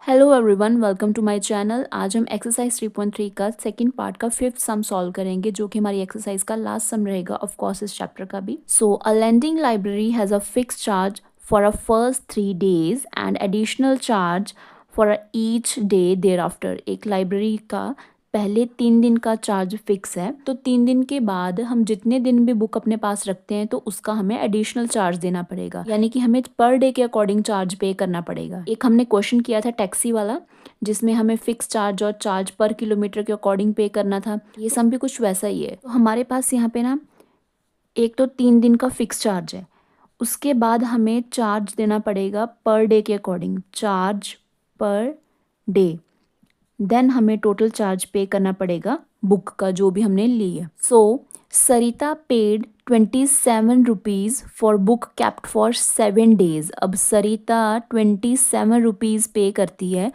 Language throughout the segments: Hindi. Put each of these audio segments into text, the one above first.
Hello everyone, welcome to my channel. आज हम एक्सरसाइज 3.3 का सेकंड पार्ट का फिफ्थ सम सॉल्व करेंगे, जो कि हमारी एक्सरसाइज का लास्ट सम रहेगा, ऑफ कोर्स इस चैप्टर का भी। So a lending library has a fix charge for a first 3 days and additional charge for each day thereafter. एक लाइब्रेरी का पहले 3 दिन का चार्ज फिक्स है, तो 3 दिन के बाद हम जितने दिन भी बुक अपने पास रखते हैं तो उसका हमें एडिशनल चार्ज देना पड़ेगा, यानी कि हमें पर डे के अकॉर्डिंग चार्ज पे करना पड़ेगा। एक हमने क्वेश्चन किया था टैक्सी वाला, जिसमें हमें फिक्स चार्ज और चार्ज पर किलोमीटर के अकॉर्डिंग पे करना था। ये सम भी कुछ वैसा ही है। तो हमारे पास यहाँ पे ना एक तो 3 दिन का फिक्स चार्ज है, उसके बाद हमें चार्ज देना पड़ेगा पर डे के according, charge per day. Then हमें टोटल चार्ज पे करना पड़ेगा बुक का, जो भी हमने ली है। So Sarita paid 27 rupees for book kept for 7 days। अब सरिता 27 रुपीज़ पे करती है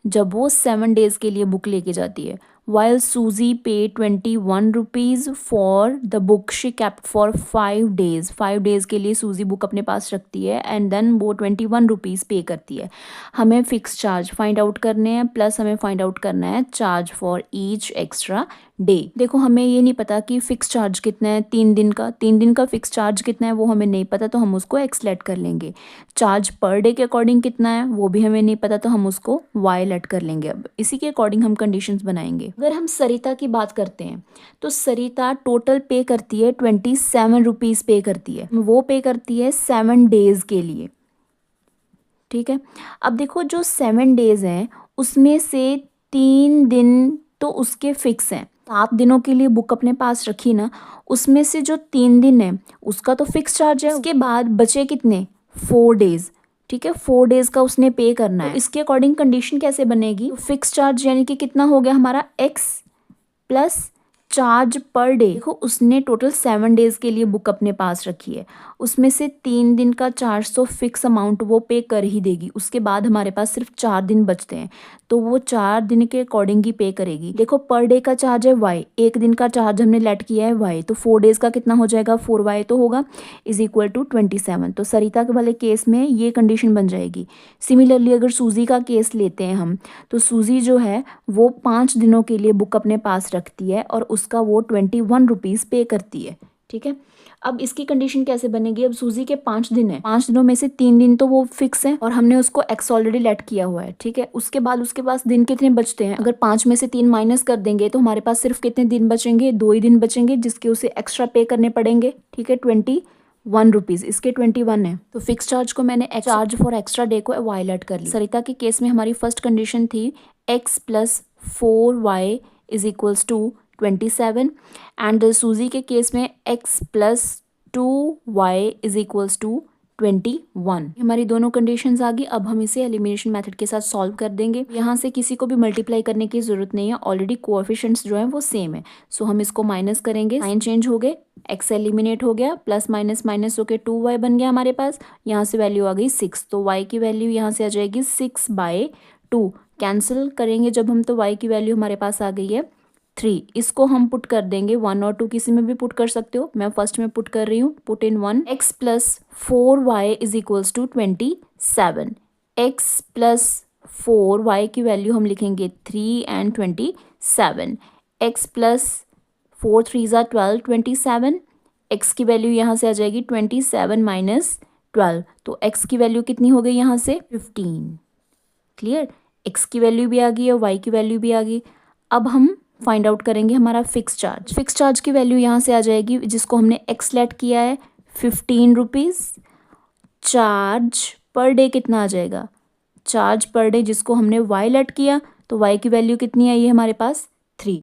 जब वो 7 days के लिए बुक लेके जाती है, वाइल सूजी पे 21 rupees for the book she kept for 5 days। 5 days के लिए सूजी बुक अपने पास रखती है एंड देन वो 21 रुपीज़ पे करती है। हमें फिक्स चार्ज फाइंड आउट करने हैं, प्लस हमें फाइंड आउट करना है charge for each extra day. देखो, हमें ये नहीं पता कि फिक्स चार्ज कितना है 3 दिन का फिक्स चार्ज कितना है वो हमें नहीं पता, तो हम उसको एक्स लेट कर लेंगे। चार्ज पर डे के अकॉर्डिंग कितना है वो भी हमें नहीं पता, तो हम उसको वाई लेट कर लेंगे। अब इसी के अकॉर्डिंग हम कंडीशंस बनाएंगे। अगर हम सरिता की बात करते हैं तो सरिता टोटल पे करती है 27 रुपीज़ पे करती है, वो पे करती है 7 days के लिए। ठीक है, अब देखो जो 7 days हैं उसमें से 3 दिन तो उसके फिक्स हैं। 7 दिनों के लिए बुक अपने पास रखी ना, उसमें से जो 3 दिन है उसका तो फिक्स चार्ज है। उसके बाद बचे कितने, 4 days। ठीक है, 4 days का उसने पे करना है। तो इसके अकॉर्डिंग कंडीशन कैसे बनेगी, फिक्स चार्ज यानी कि कितना हो गया हमारा x plus charge per day. देखो, उसने टोटल 7 days के लिए बुक अपने पास रखी है, उसमें से 3 दिन का चार्ज तो फिक्स अमाउंट वो पे कर ही देगी। उसके बाद हमारे पास सिर्फ 4 दिन बचते हैं, तो वो 4 दिन के अकॉर्डिंग ही पे करेगी। देखो, पर डे का चार्ज है वाई, एक दिन का चार्ज हमने लेट किया है वाई, तो 4 days का कितना हो जाएगा, 4y तो होगा, इज इक्वल टू 27। तो सरिता के वाले केस में ये कंडीशन बन जाएगी। सिमिलरली अगर सूजी का केस लेते हैं हम, तो सूजी जो है वो 5 दिनों के लिए बुक अपने पास रखती है और उसका वो 21 रुपीज़ पे करती है। ठीक है, अब इसकी कंडीशन कैसे बनेगी, अब सूजी के 5 दिन है, 5 दिनों में से 3 दिन तो वो फिक्स है और हमने उसको एक्स ऑलरेडी लेट किया हुआ है। ठीक है, उसके बाद उसके पास दिन कितने बचते हैं, अगर 5 में से 3 माइनस कर देंगे तो हमारे पास सिर्फ कितने दिन बचेंगे, 2 ही दिन बचेंगे, जिसके उसे एक्स्ट्रा पे करने पड़ेंगे। ठीक है, 21 रुपीज़, इसके 21 है, तो फिक्स चार्ज को मैंने चार्ज फॉर एक्स्ट्रा डे को वायलेट कर लिया। सरिता के केस में हमारी फर्स्ट कंडीशन थी x plus 4y is equals to 27 and Suji के केस में x plus 2y is equals to 21। हमारी दोनों कंडीशंस आ गई। अब हम इसे एलिमिनेशन मेथड के साथ सॉल्व कर देंगे। यहाँ से किसी को भी मल्टीप्लाई करने की जरूरत नहीं है, ऑलरेडी कोएफिशिएंट्स जो है वो सेम है। सो हम इसको माइनस करेंगे, साइन चेंज हो गए, x एलिमिनेट हो गया, प्लस माइनस माइनस होके 2y बन गया हमारे पास। यहाँ से वैल्यू आ गई 6, तो y की वैल्यू यहाँ से आ जाएगी 6/2। कैंसिल करेंगे जब हम, तो y की वैल्यू हमारे पास आ गई है 3। इसको हम पुट कर देंगे, 1 और 2 किसी में भी पुट कर सकते हो, मैं फर्स्ट में पुट कर रही हूँ। Put in 1, x plus 4y is equals to 27। x plus 4y की वैल्यू हम लिखेंगे 3 एंड 27। x प्लस 4 3 ज़ा 12, 27। x की वैल्यू यहाँ से आ जाएगी 27 माइनस 12, तो x की वैल्यू कितनी हो गई यहाँ से 15। क्लियर, x की वैल्यू भी आ गई और y की वैल्यू भी आ गई। अब हम फाइंड आउट करेंगे हमारा फिक्स चार्ज। फिक्स चार्ज की वैल्यू यहाँ से आ जाएगी, जिसको हमने एक्स लेट किया है 15 रुपीज़। चार्ज पर डे कितना आ जाएगा, चार्ज पर डे जिसको हमने वाई लेट किया, तो वाई की वैल्यू कितनी आई है हमारे पास 3।